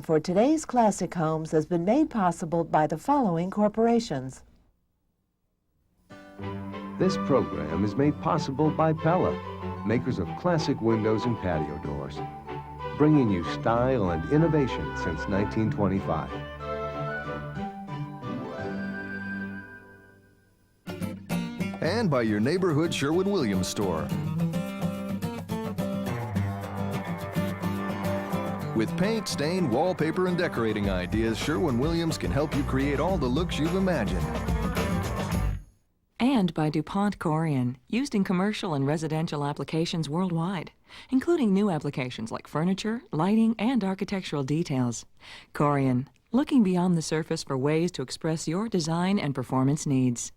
for today's classic homes has been made possible by the following corporations. This program is made possible by Pella, makers of classic windows and patio doors, bringing you style and innovation since 1925. And by your neighborhood Sherwin-Williams store. With paint, stain, wallpaper, and decorating ideas, Sherwin-Williams can help you create all the looks you've imagined. And by DuPont Corian, used in commercial and residential applications worldwide, including new applications like furniture, lighting, and architectural details. Corian, looking beyond the surface for ways to express your design and performance needs.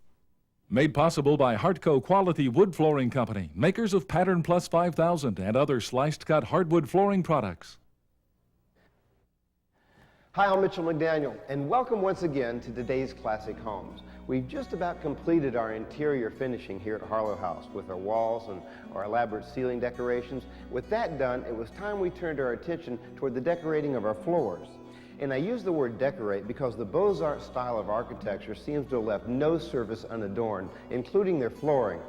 Made possible by Hartco Quality Wood Flooring Company, makers of Pattern Plus 5000 and other sliced cut hardwood flooring products. Hi, I'm Mitchell McDaniel, and welcome once again to today's Classic Homes. We've just about completed our interior finishing here at Harlow House with our walls and our elaborate ceiling decorations. With that done, it was time we turned our attention toward the decorating of our floors. And I use the word decorate because the Beaux-Arts style of architecture seems to have left no surface unadorned, including their flooring.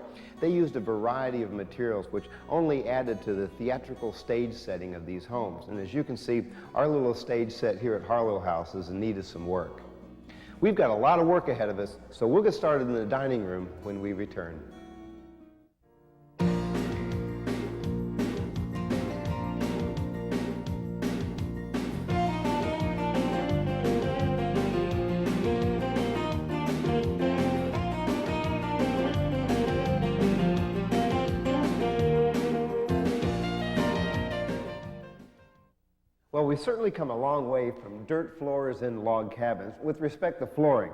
They used a variety of materials which only added to the theatrical stage setting of these homes. And as you can see, our little stage set here at Harlow House is in need of some work. We've got a lot of work ahead of us, so we'll get started in the dining room when we return. Well, we've certainly come a long way from dirt floors and log cabins with respect to flooring.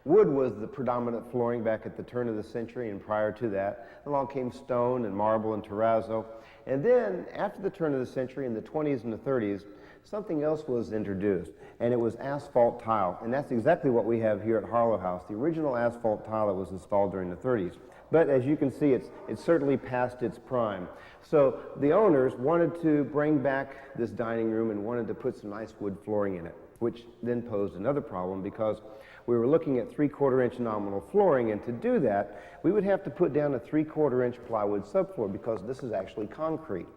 Wood was the predominant flooring back at the turn of the century, and prior to that, along came stone and marble and terrazzo. And then, after the turn of the century, in the 20s and the 30s, something else was introduced, and it was asphalt tile. And that's exactly what we have here at Harlow House, the original asphalt tile that was installed during the 30s. But as you can see, it's certainly past its prime. So the owners wanted to bring back this dining room and wanted to put some nice wood flooring in it, which then posed another problem because we were looking at 3/4 inch nominal flooring, and to do that, we would have to put down a 3/4 inch plywood subfloor because this is actually concrete.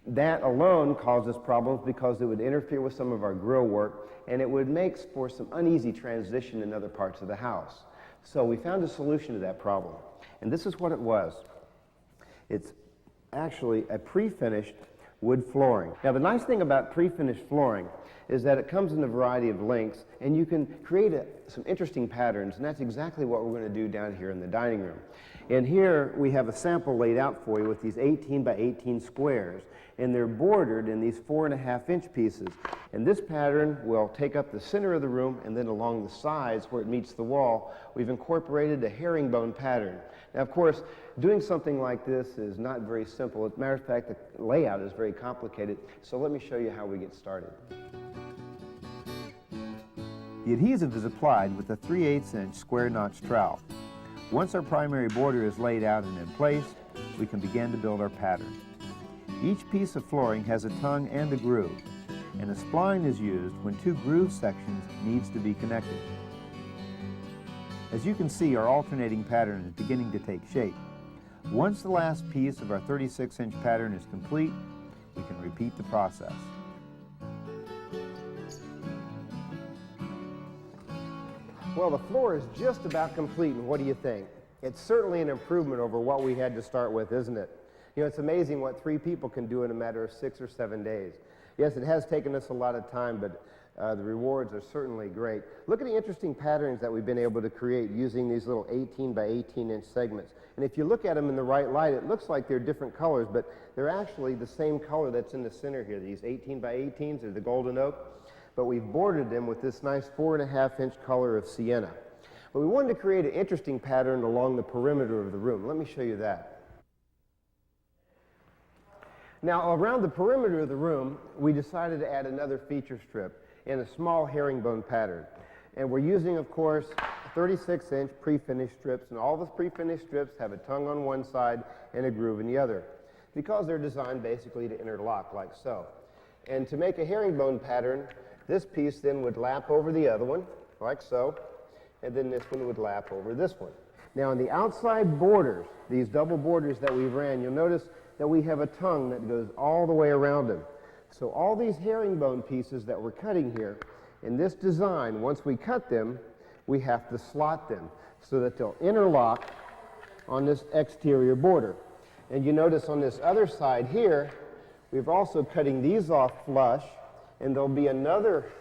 That alone causes problems because it would interfere with some of our grill work, and it would make for some uneasy transition in other parts of the house. So we found a solution to that problem, and this is what it was. It's actually a pre-finished wood flooring. Now, the nice thing about pre-finished flooring is that it comes in a variety of lengths, and you can create some interesting patterns, and that's exactly what we're going to do down here in the dining room. And here we have a sample laid out for you with these 18 by 18 squares, and they're bordered in these 4.5 inch pieces. And this pattern will take up the center of the room, and then along the sides where it meets the wall, we've incorporated a herringbone pattern. Now, of course, doing something like this is not very simple. As a matter of fact, the layout is very complicated, so let me show you how we get started. The adhesive is applied with a 3/8 inch square notch trowel. Once our primary border is laid out and in place, we can begin to build our pattern. Each piece of flooring has a tongue and a groove, and a spline is used when two groove sections needs to be connected. As you can see, our alternating pattern is beginning to take shape. Once the last piece of our 36 inch pattern is complete, we can repeat the process. Well, the floor is just about complete, and what do you think? It's certainly an improvement over what we had to start with, isn't it? You know, it's amazing what 3 people can do in a matter of 6 or 7 days. Yes, it has taken us a lot of time, but the rewards are certainly great. Look at the interesting patterns that we've been able to create using these little 18 by 18 inch segments. And if you look at them in the right light, it looks like they're different colors, but they're actually the same color that's in the center here. These 18 by 18s are the golden oak, but we've bordered them with this nice 4.5 inch color of sienna. But we wanted to create an interesting pattern along the perimeter of the room. Let me show you that. Now, around the perimeter of the room, we decided to add another feature strip in a small herringbone pattern. And we're using, of course, 36 inch pre-finished strips, and all the pre-finished strips have a tongue on one side and a groove in the other, because they're designed basically to interlock like so. And to make a herringbone pattern, This piece then would lap over the other one, like so, and then this one would lap over this one. Now on the outside borders, these double borders that we ran, you'll notice that we have a tongue that goes all the way around them. So all these herringbone pieces that we're cutting here, in this design, once we cut them, we have to slot them so that they'll interlock on this exterior border. And you notice on this other side here, we're also cutting these off flush, and there'll be another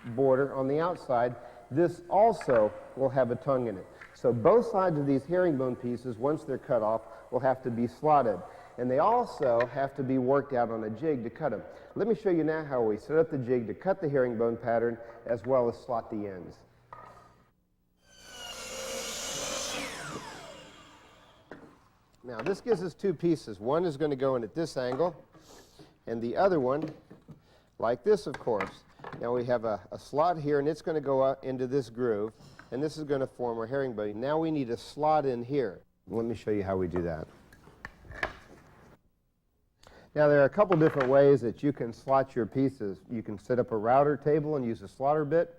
border on the outside. This also will have a tongue in it. So both sides of these herringbone pieces, once they're cut off, will have to be slotted. And they also have to be worked out on a jig to cut them. Let me show you now how we set up the jig to cut the herringbone pattern as well as slot the ends. Now this gives us two pieces. One is going to go in at this angle, and the other one like this, of course. Now we have a slot here, and it's going to go out into this groove, and this is going to form our herringbone. Now we need a slot in here. Let me show you how we do that. Now there are a couple different ways that you can slot your pieces. You can set up a router table and use a slaughter bit,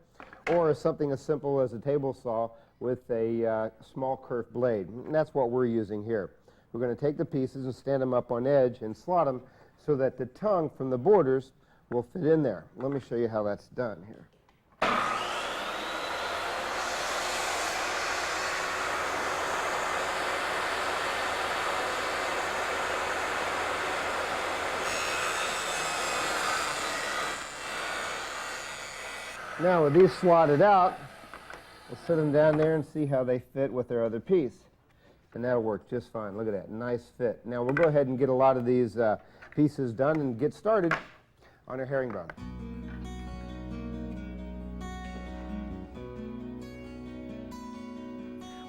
or something as simple as a table saw with a small kerf blade. And that's what we're using here. We're going to take the pieces and stand them up on edge and slot them so that the tongue from the borders will fit in there. Let me show you how that's done here. Now with these slotted out, we'll set them down there and see how they fit with their other piece. And that'll work just fine. Look at that, nice fit. Now we'll go ahead and get a lot of these pieces done and get started on our herringbone.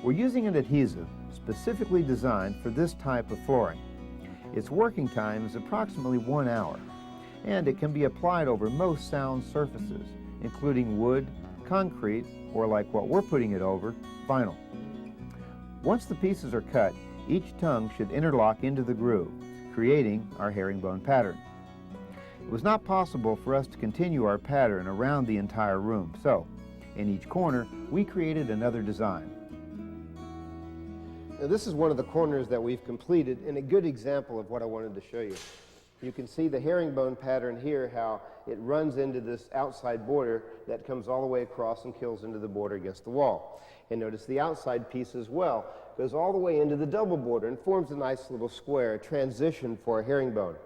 We're using an adhesive specifically designed for this type of flooring. Its working time is approximately 1 hour, and it can be applied over most sound surfaces, including wood, concrete, or like what we're putting it over, vinyl. Once the pieces are cut, each tongue should interlock into the groove, creating our herringbone pattern. It was not possible for us to continue our pattern around the entire room, so in each corner we created another design. Now, this is one of the corners that we've completed, and a good example of what I wanted to show you. You can see the herringbone pattern here, how it runs into this outside border that comes all the way across and kills into the border against the wall. And notice the outside piece as well goes all the way into the double border and forms a nice little square, a transition for a herringbone.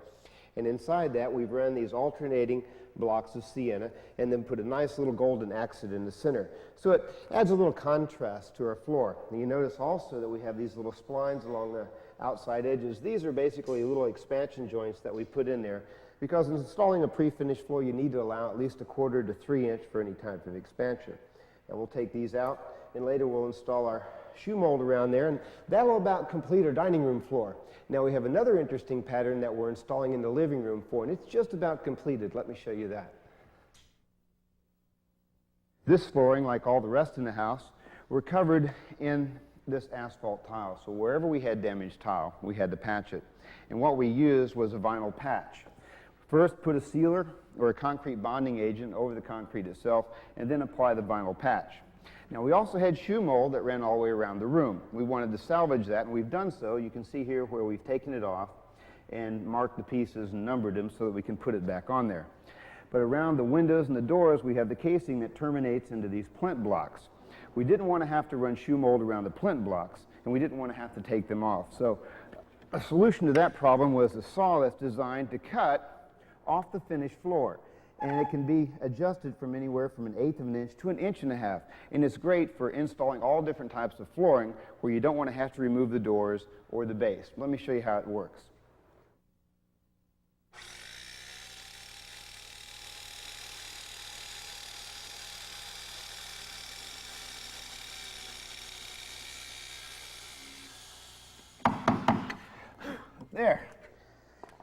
And inside that we've run these alternating blocks of sienna and then put a nice little golden accent in the center. So it adds a little contrast to our floor. And you notice also that we have these little splines along the outside edges. These are basically little expansion joints that we put in there because in installing a pre-finished floor you need to allow at least 1/4 to 3 inch for any type of expansion. And we'll take these out and later we'll install our shoe mold around there, and that'll about complete our dining room floor. Now we have another interesting pattern that we're installing in the living room floor, and it's just about completed. Let me show you that. This flooring, like all the rest in the house, we're covered in this asphalt tile. So wherever we had damaged tile, we had to patch it. And what we used was a vinyl patch. First, put a sealer or a concrete bonding agent over the concrete itself, and then apply the vinyl patch. Now we also had shoe mold that ran all the way around the room. We wanted to salvage that, and we've done so. You can see here where we've taken it off and marked the pieces and numbered them so that we can put it back on there. But around the windows and the doors, we have the casing that terminates into these plinth blocks. We didn't want to have to run shoe mold around the plinth blocks, and we didn't want to have to take them off. So a solution to that problem was a saw that's designed to cut off the finished floor. And it can be adjusted from anywhere from 1/8 of an inch to 1.5 inches. And it's great for installing all different types of flooring where you don't want to have to remove the doors or the base. Let me show you how it works. There.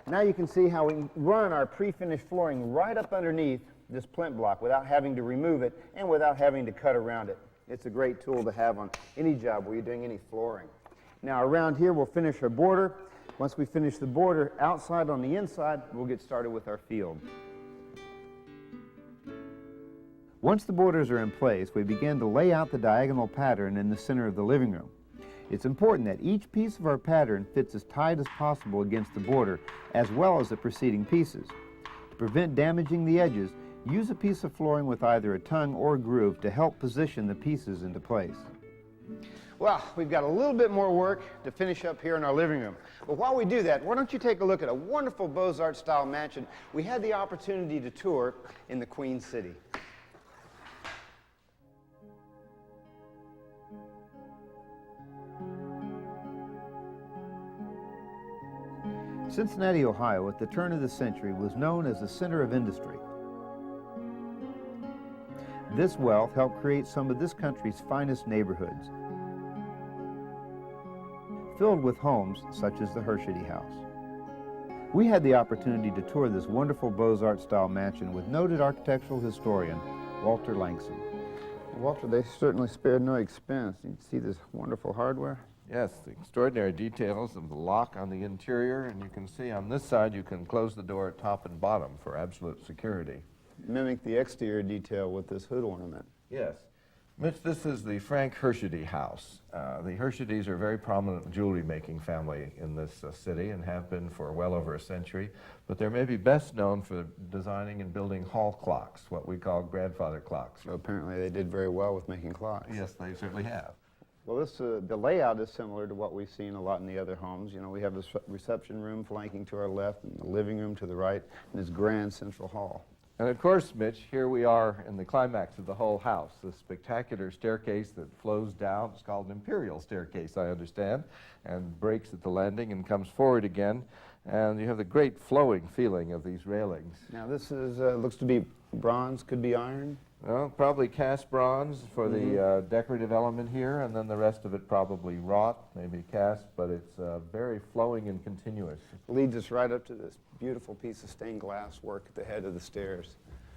Now you can see how we run our pre-finished flooring right up underneath this plinth block without having to remove it and without having to cut around it. It's a great tool to have on any job where you're doing any flooring. Now around here we'll finish our border. Once we finish the border outside on the inside, we'll get started with our field. Once the borders are in place, we begin to lay out the diagonal pattern in the center of the living room. It's important that each piece of our pattern fits as tight as possible against the border, as well as the preceding pieces. To prevent damaging the edges, use a piece of flooring with either a tongue or groove to help position the pieces into place. Well, we've got a little bit more work to finish up here in our living room. But while we do that, why don't you take a look at a wonderful Beaux-Arts style mansion we had the opportunity to tour in the Queen City. Cincinnati, Ohio, at the turn of the century, was known as the center of industry. This wealth helped create some of this country's finest neighborhoods, filled with homes such as the Hershey House. We had the opportunity to tour this wonderful Beaux-Arts style mansion with noted architectural historian Walter Langston. Walter, they certainly spared no expense. You can see this wonderful hardware. Yes, the extraordinary details of the lock on the interior, and you can see on this side you can close the door at top and bottom for absolute security. Mimic the exterior detail with this hood ornament. Yes. Mitch, this is the Frank Hershey house. The Hershey's are a very prominent jewelry making family in this city and have been for well over a century, but they're maybe best known for designing and building hall clocks, what we call grandfather clocks. So apparently they did very well with making clocks. Yes, they certainly have. Well, the layout is similar to what we've seen a lot in the other homes. You know, we have this reception room flanking to our left and the living room to the right and this grand central hall. And of course, Mitch, here we are in the climax of the whole house, this spectacular staircase that flows down. It's called an imperial staircase, I understand, and breaks at the landing and comes forward again. And you have the great flowing feeling of these railings. Now this is looks to be bronze, could be iron. Well, probably cast bronze for the decorative element here, and then the rest of it probably wrought, maybe cast, but it's very flowing and continuous. Leads us right up to this beautiful piece of stained glass work at the head of the stairs.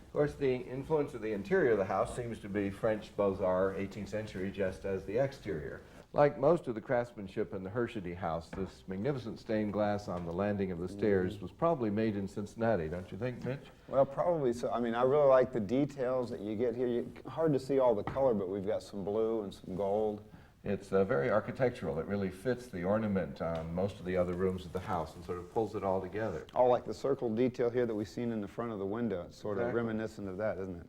Of course, the influence of the interior of the house seems to be French Beaux-Arts, 18th century, just as the exterior. Like most of the craftsmanship in the Hershey house, this magnificent stained glass on the landing of the stairs was probably made in Cincinnati, don't you think, Mitch? Well, probably so. I mean, I really like the details that you get here. Hard to see all the color, but we've got some blue and some gold. It's very architectural. It really fits the ornament on most of the other rooms of the house and sort of pulls it all together. All like the circle detail here that we've seen in the front of the window. It's sort of reminiscent of that, isn't it?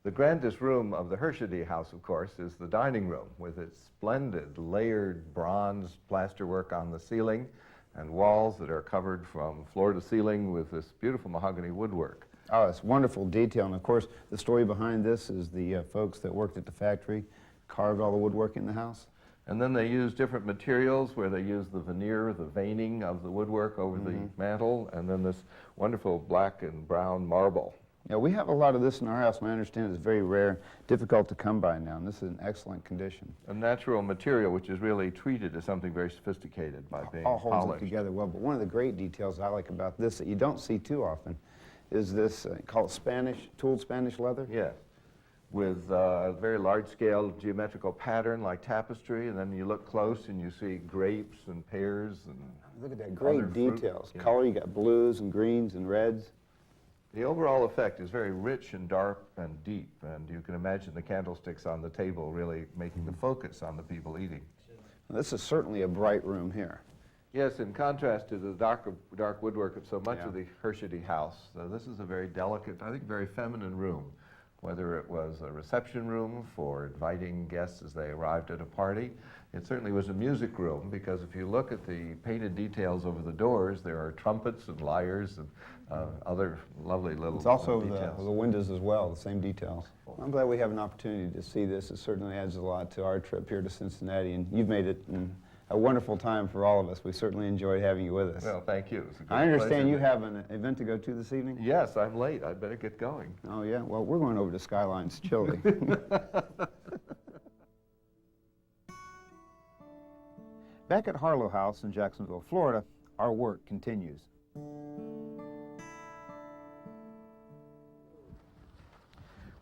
The grandest room of the Hershey house, of course, is the dining room with its splendid layered bronze plasterwork on the ceiling and walls that are covered from floor to ceiling with this beautiful mahogany woodwork. Oh, it's wonderful detail. And of course, the story behind this is the folks that worked at the factory carved all the woodwork in the house. And then they use different materials where they use the veneer, the veining of the woodwork over the mantel, and then this wonderful black and brown marble. Yeah, we have a lot of this in our house, and I understand it's very rare, difficult to come by now, and this is in excellent condition. A natural material which is really treated as something very sophisticated by being all holds polished. it together well, but one of the great details I like about this that you don't see too often is this, called tooled Spanish leather. Yes, with a very large-scale geometrical pattern like tapestry, and then you look close and you see grapes and pears and look at that great other fruit. details. Yeah. Color, you got blues and greens and reds. The overall effect is very rich and dark and deep, and you can imagine the candlesticks on the table really making the focus on the people eating. This is certainly a bright room here. Yes, in contrast to the dark woodwork of so much of the Hershey house, this is a very delicate, I think very feminine room. Whether it was a reception room for inviting guests as they arrived at a party, it certainly was a music room, because if you look at the painted details over the doors, there are trumpets and lyres and other lovely little It's also details. the windows as well, the same details. I'm glad we have an opportunity to see this. It certainly adds a lot to our trip here to Cincinnati, and you've made it a wonderful time for all of us. We certainly enjoyed having you with us. Well, thank you. It's a great I understand pleasure. you have an event to go to this evening? Yes, I'm late. I better get going. Oh, yeah? Well, we're going over to Skyline's Chili. Back at Harlow House in Jacksonville, Florida, our work continues.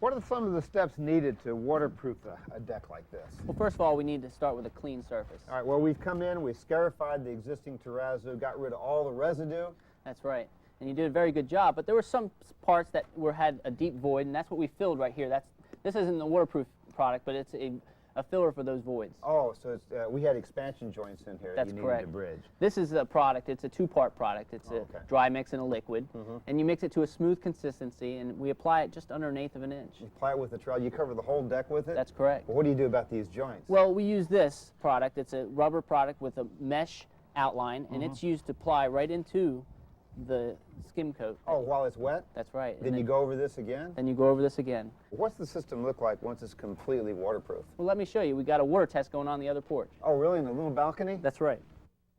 What are some of the steps needed to waterproof a deck like this? Well, first of all, we need to start with a clean surface. All right, well, we've come in, we've scarified the existing terrazzo, got rid of all the residue. That's right. and you did a very good job. But there were some parts that had a deep void, and that's what we filled right here. This isn't a waterproof product, but it's a filler for those voids. Oh, so it's, we had expansion joints in here. That's you correct. Needed to bridge. This is a product. It's a two-part product. It's a dry mix and a liquid, and you mix it to a smooth consistency, and we apply it just under 1/8 of an inch. You apply it with the trowel. You cover the whole deck with it? That's correct. Well, what do you do about these joints? Well, we use this product. It's a rubber product with a mesh outline, and it's used to apply right into the skim coat. Oh, while it's wet? That's right. Then you go over this again? Then you go over this again. What's the system look like once it's completely waterproof? Well, let me show you. We got a water test going on the other porch. Oh, really? In the little balcony? That's right.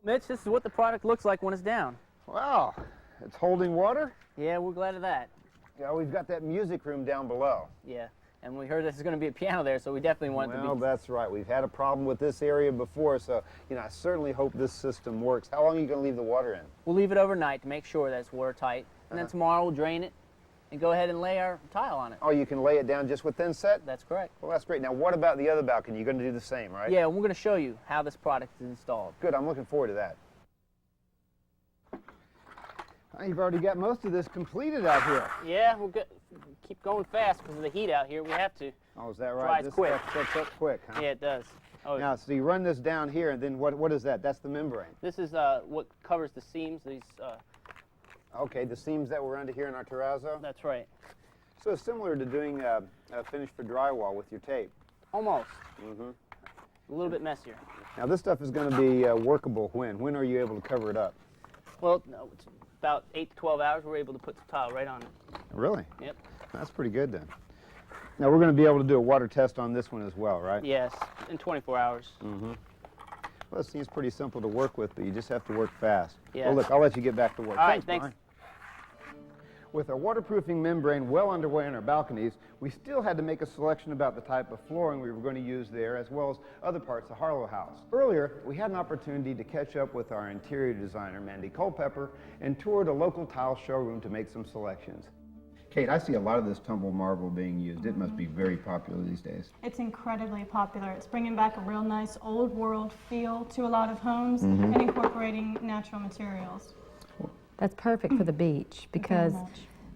Mitch, this is what the product looks like when it's down. Wow. It's holding water? Yeah, we're glad of that. Yeah, we've got that music room down below. Yeah, and we heard there's going to be a piano there, so we definitely want it to be... Well, that's right. We've had a problem with this area before, so, you know, I certainly hope this system works. How long are you going to leave the water in? We'll leave it overnight to make sure that it's watertight, and then tomorrow we'll drain it and go ahead and lay our tile on it. Oh, you can lay it down just with thin set? That's correct. Well, that's great. Now, what about the other balcony? You're going to do the same, right? Yeah, we're going to show you how this product is installed. Good. I'm looking forward to that. Well, you've already got most of this completed out here. Yeah, we'll keep going fast because of the heat out here. We have to. Oh, is that right? Dries This quick. stuff sets up quick, huh? Yeah, it does. Oh, Now, so you run this down here, and then what is that? That's the membrane. this is what covers the seams. These. Okay, the seams that were under here in our terrazzo? That's right. So it's similar to doing a finish for drywall with your tape. Almost. A little bit messier. Now, this stuff is going to be workable when? When are you able to cover it up? Well, no, it's about 8 to 12 hours. We're able to put the tile right on it. Really? Yep. That's pretty good then. Now, we're going to be able to do a water test on this one as well, right? Yes, in 24 hours. Well, it seems pretty simple to work with, but you just have to work fast. Yes. Well, look, I'll let you get back to work. All right, Brian. thanks. With our waterproofing membrane well underway in our balconies, we still had to make a selection about the type of flooring we were going to use there, as well as other parts of Harlow House. Earlier, we had an opportunity to catch up with our interior designer, Mandy Culpepper, and toured a local tile showroom to make some selections. Kate, I see a lot of this tumble marble being used. It must be very popular these days. It's incredibly popular. It's bringing back a real nice old world feel to a lot of homes and incorporating natural materials. That's perfect for the beach because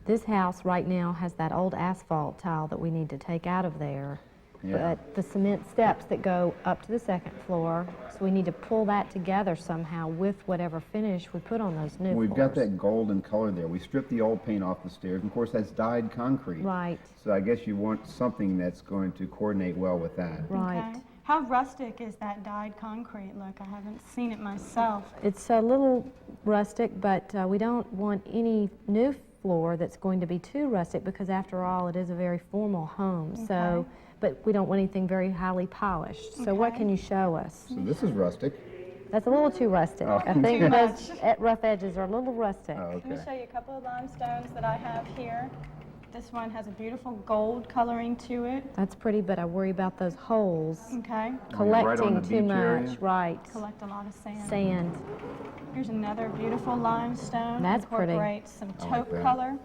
this house right now has that old asphalt tile that we need to take out of there. Yeah. But the cement steps that go up to the second floor, so we need to pull that together somehow with whatever finish we put on those new We've floors. got that golden color there. We stripped the old paint off the stairs. And of course, that's dyed concrete. Right. So I guess you want something that's going to coordinate well with that. Right. Okay. How rustic is that dyed concrete look? I haven't seen it myself. It's a little rustic, but we don't want any new floor that's going to be too rustic because after all, it is a very formal home. So, but we don't want anything very highly polished. So what can you show us? So this is rustic. That's a little too rustic. I think Too those much. rough edges are a little rustic. Oh, Let me okay. show you a couple of limestones that I have here. This one has a beautiful gold coloring to it. That's pretty, but I worry about those holes Okay. collecting the too beach much. area? Right. Collect a lot of sand. Sand. Here's another beautiful limestone. That's pretty. Incorporates some I like taupe that. color.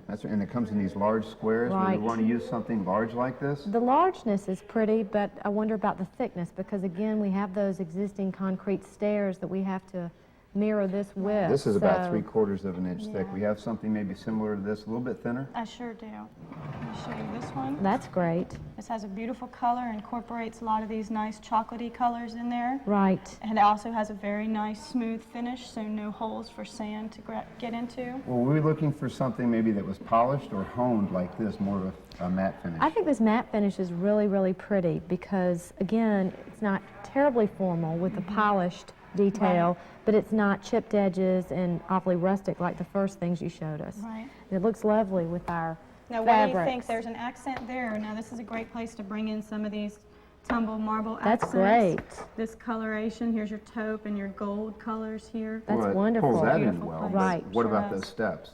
That's and it comes in these large squares. Would Right. you want to use something large like this? The largeness is pretty, but I wonder about the thickness because again, we have those existing concrete stairs that we have to mirror this with. This is about so- 3/4 of an inch thick. Yeah. We have something maybe similar to this, a little bit thinner. I sure do. Let me show you this one. That's great. This has a beautiful color, incorporates a lot of these nice chocolatey colors in there. Right. And it also has a very nice smooth finish, so no holes for sand to get into. Well, were we looking for something maybe that was polished or honed like this, more of a matte finish? I think this matte finish is really, really pretty because, again, it's not terribly formal with the polished detail, but it's not chipped edges and awfully rustic like the first things you showed us. Right. It looks lovely with our Now, what do you fabrics. think? There's an accent there. Now, this is a great place to bring in some of these tumble marble That's accents. great. This coloration, here's your taupe and your gold colors here. That's Well, it wonderful. pulls that in Beautiful well. place. but Right. What Sure about does. those steps?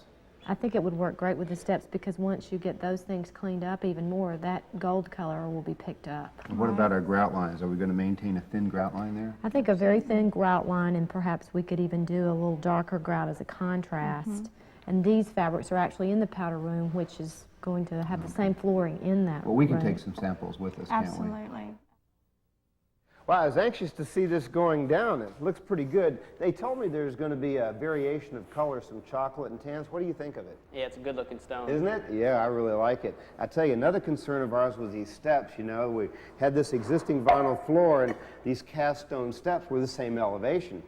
I think it would work great with the steps because once you get those things cleaned up even more, that gold color will be picked up. And what about our grout lines? Are we going to maintain a thin grout line there? I think a very thin grout line, and perhaps we could even do a little darker grout as a contrast. And these fabrics are actually in the powder room, which is going to have the same flooring in that Well, we can room. take some samples with us, can't we? Absolutely. Well, I was anxious to see this going down. It looks pretty good. They told me there's going to be a variation of color, some chocolate and tans. What do you think of it? Yeah, it's a good looking stone. Isn't it? Yeah, I really like it. I tell you, another concern of ours was these steps. You know, we had this existing vinyl floor, and these cast stone steps were the same elevation.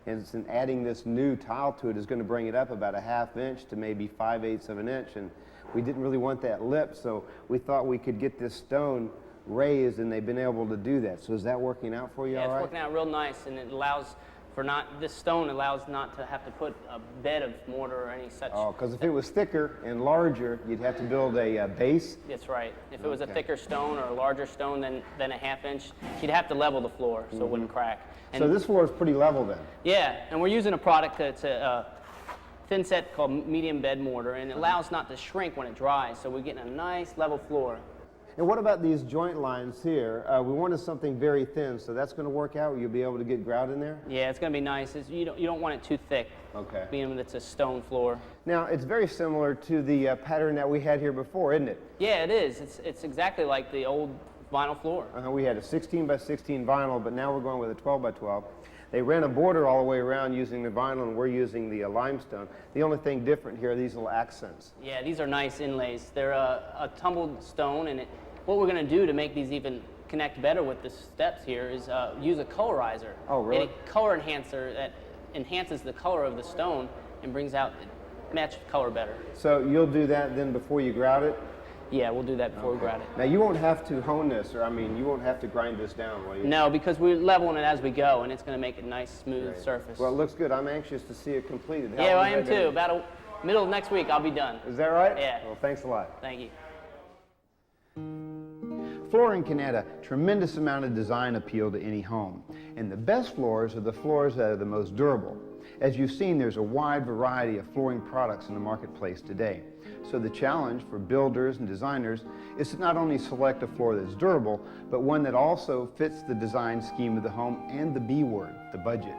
And adding this new tile to it is going to bring it up about a ½ inch to maybe 5/8 of an inch. And we didn't really want that lip, so we thought we could get this stone raised, and they've been able to do that. So is that working out for you all right? Yeah, it's working out real nice, and it allows for this stone allows not to have to put a bed of mortar or any such. Oh, because if it was thicker and larger, you'd have to build a base. That's right. If it was a thicker stone or a larger stone than a ½ inch, you'd have to level the floor so it wouldn't crack. And so this floor is pretty level then? Yeah, and we're using a product that's a thin set called medium bed mortar, and it allows not to shrink when it dries, so we're getting a nice level floor. And what about these joint lines here? We wanted something very thin, so that's going to work out? You'll be able to get grout in there? Yeah, it's going to be nice. You don't want it too thick, being that it's a stone floor. Now, it's very similar to the pattern that we had here before, isn't it? Yeah, it is. It's exactly like the old vinyl floor. We had a 16x16 vinyl, but now we're going with a 12x12. They ran a border all the way around using the vinyl, and we're using the limestone. The only thing different here are these little accents. Yeah, these are nice inlays. They're a tumbled stone, and what we're going to do to make these even connect better with the steps here is use a colorizer. Oh, really? A color enhancer that enhances the color of the stone and brings out match color better. So you'll do that then before you grout it? Yeah, we'll do that before we grout it. Now you won't have to hone this, or you won't have to grind this down, will you? No, because we're leveling it as we go, and it's going to make a nice, smooth surface. Well, it looks good. I'm anxious to see it completed. Yeah, I am too. About middle of next week, I'll be done. Is that right? Yeah. Well, thanks a lot. Thank you. Flooring can add a tremendous amount of design appeal to any home, and the best floors are the floors that are the most durable. As you've seen, there's a wide variety of flooring products in the marketplace today. So the challenge for builders and designers is to not only select a floor that's durable, but one that also fits the design scheme of the home and the B word, the budget.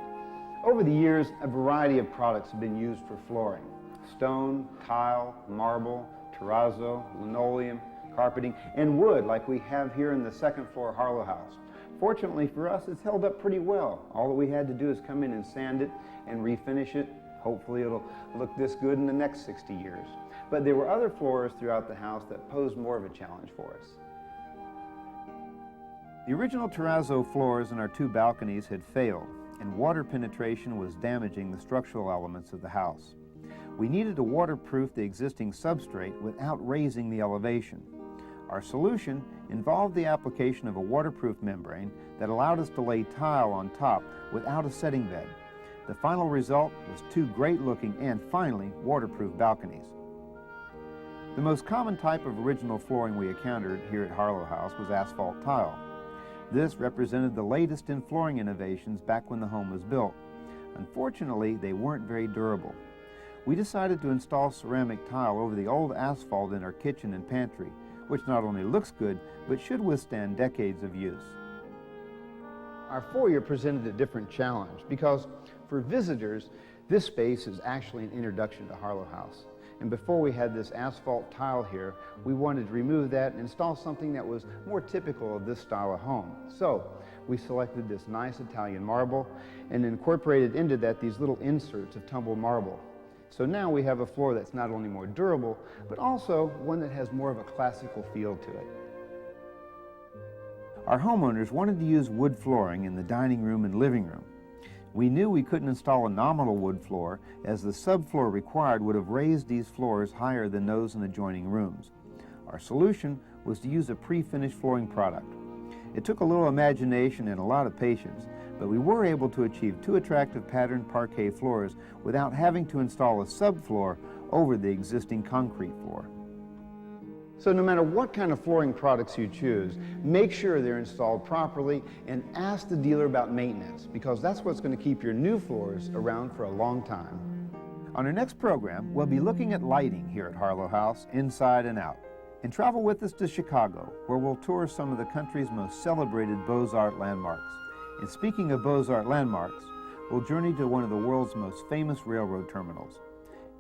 Over the years, a variety of products have been used for flooring: stone, tile, marble, terrazzo, linoleum, carpeting, and wood like we have here in the second floor Harlow House. Fortunately for us, it's held up pretty well. All that we had to do is come in and sand it and refinish it. Hopefully it'll look this good in the next 60 years. But there were other floors throughout the house that posed more of a challenge for us. The original terrazzo floors in our 2 balconies had failed, and water penetration was damaging the structural elements of the house. We needed to waterproof the existing substrate without raising the elevation. Our solution involved the application of a waterproof membrane that allowed us to lay tile on top without a setting bed. The final result was 2 great-looking and, finally, waterproof balconies. The most common type of original flooring we encountered here at Harlow House was asphalt tile. This represented the latest in flooring innovations back when the home was built. Unfortunately, they weren't very durable. We decided to install ceramic tile over the old asphalt in our kitchen and pantry, which not only looks good, but should withstand decades of use. Our foyer presented a different challenge because for visitors, this space is actually an introduction to Harlow House. And before we had this asphalt tile here, we wanted to remove that and install something that was more typical of this style of home. So we selected this nice Italian marble and incorporated into that these little inserts of tumbled marble. So now we have a floor that's not only more durable, but also one that has more of a classical feel to it. Our homeowners wanted to use wood flooring in the dining room and living room. We knew we couldn't install a nominal wood floor, as the subfloor required would have raised these floors higher than those in adjoining rooms. Our solution was to use a pre-finished flooring product. It took a little imagination and a lot of patience, but we were able to achieve 2 attractive patterned parquet floors without having to install a subfloor over the existing concrete floor. So no matter what kind of flooring products you choose, make sure they're installed properly and ask the dealer about maintenance, because that's what's going to keep your new floors around for a long time. On our next program, we'll be looking at lighting here at Harlow House, inside and out. And travel with us to Chicago, where we'll tour some of the country's most celebrated Beaux-Arts landmarks. And speaking of Beaux-Arts landmarks, we'll journey to one of the world's most famous railroad terminals.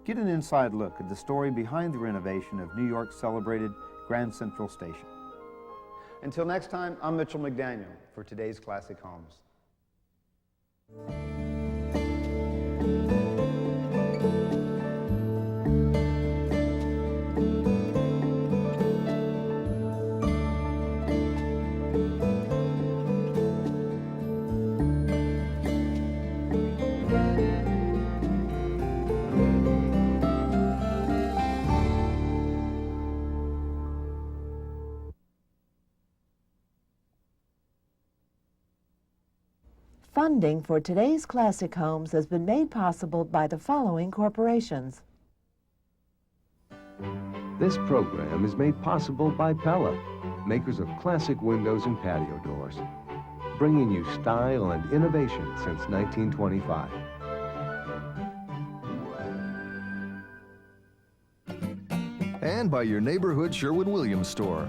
Get an inside look at the story behind the renovation of New York's celebrated Grand Central Station. Until next time, I'm Mitchell McDaniel for today's Classic Homes. Funding for today's Classic Homes has been made possible by the following corporations. This program is made possible by Pella, makers of classic windows and patio doors, bringing you style and innovation since 1925. And by your neighborhood Sherwin-Williams store.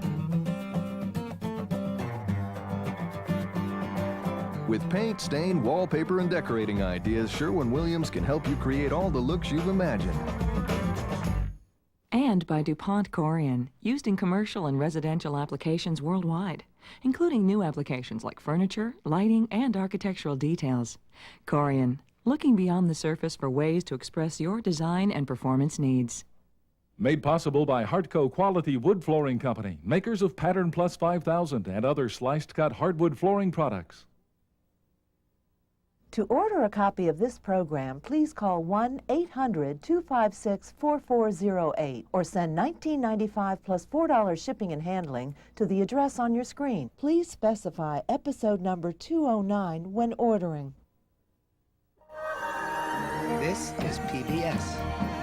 With paint, stain, wallpaper, and decorating ideas, Sherwin-Williams can help you create all the looks you've imagined. And by DuPont Corian, used in commercial and residential applications worldwide, including new applications like furniture, lighting, and architectural details. Corian, looking beyond the surface for ways to express your design and performance needs. Made possible by Hartco Quality Wood Flooring Company, makers of Pattern Plus 5000 and other sliced cut hardwood flooring products. To order a copy of this program, please call 1-800-256-4408 or send $19.95 plus $4 shipping and handling to the address on your screen. Please specify episode number 209 when ordering. This is PBS.